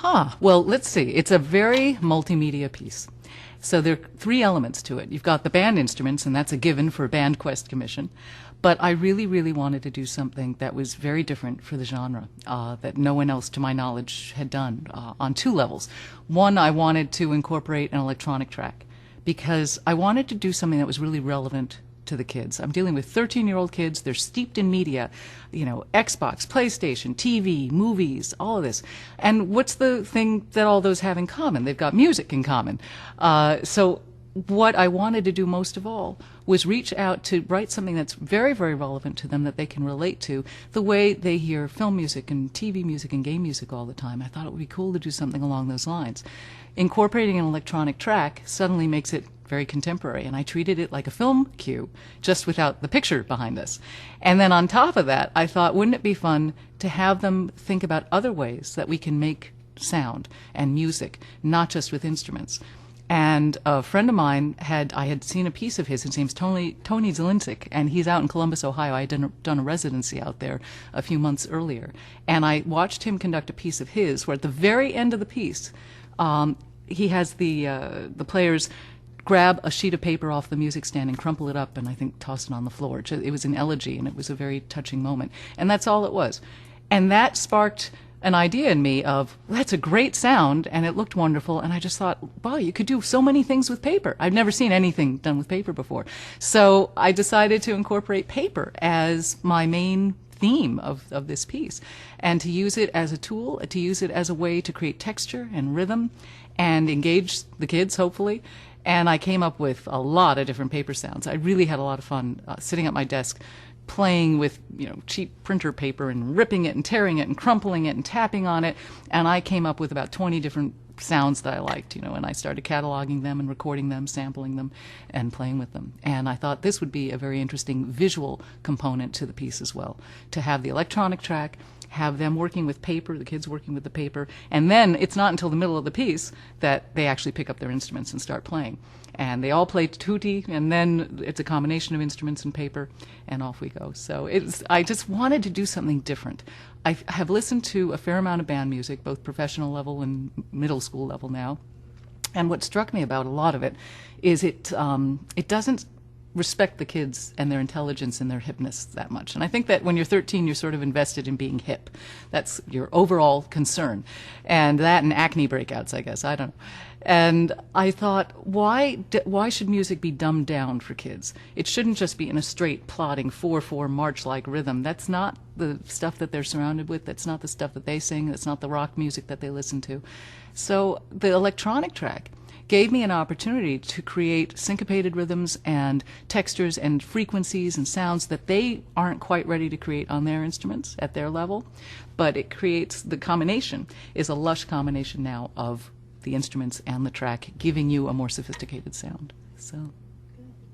Well, let's see. It's a very multimedia piece. So there are three elements to it. You've got the band instruments, and that's a given for a BandQuest commission. But I really, really wanted to do something that was very different for the genre, that no one else, to my knowledge, had done on two levels. One, I wanted to incorporate an electronic track because I wanted to do something that was really relevant to the kids. I'm dealing with 13-year-old kids. They're steeped in media, Xbox, PlayStation, TV, movies, all of this. And what's the thing that all those have in common? They've got music in common. So what I wanted to do most of all was reach out to write something that's very, very relevant to them that they can relate to the way they hear film music and TV music and game music all the time. I thought it would be cool to do something along those lines. Incorporating an electronic track suddenly makes it very contemporary, and I treated it like a film cue, just without the picture behind us. And then on top of that, I thought, wouldn't it be fun to have them think about other ways that we can make sound and music, not just with instruments. And a friend of mine I had seen a piece of his. His name's Tony Zelinczyk, and he's out in Columbus, Ohio. I had done a residency out there a few months earlier, and I watched him conduct a piece of his where at the very end of the piece, he has the players grab a sheet of paper off the music stand and crumple it up and I think toss it on the floor. It was an elegy, and it was a very touching moment. And that's all it was. And that sparked an idea in me of, that's a great sound, and it looked wonderful, and I just thought, wow, you could do so many things with paper. I've never seen anything done with paper before. So I decided to incorporate paper as my main theme of this piece, and to use it as a tool, to use it as a way to create texture and rhythm and engage the kids, hopefully. And I came up with a lot of different paper sounds. I really had a lot of fun sitting at my desk playing with cheap printer paper and ripping it and tearing it and crumpling it and tapping on it, and I came up with about 20 different sounds that I liked, and I started cataloging them and recording them, sampling them, and playing with them. And I thought this would be a very interesting visual component to the piece as well, to have the electronic track, have them working with paper, the kids working with the paper, and then it's not until the middle of the piece that they actually pick up their instruments and start playing. And they all play tutti, and then it's a combination of instruments and paper, and off we go. So I just wanted to do something different. I have listened to a fair amount of band music, both professional level and middle school level now, and what struck me about a lot of it is it doesn't respect the kids and their intelligence and their hipness that much. And I think that when you're 13, you're sort of invested in being hip. That's your overall concern. And that and acne breakouts, I guess. I don't know. And I thought, why should music be dumbed down for kids? It shouldn't just be in a straight, plodding, 4/4 march-like rhythm. That's not the stuff that they're surrounded with. That's not the stuff that they sing. That's not the rock music that they listen to. So the electronic track gave me an opportunity to create syncopated rhythms and textures and frequencies and sounds that they aren't quite ready to create on their instruments at their level. But it creates, the combination is a lush combination now of the instruments and the track, giving you a more sophisticated sound. So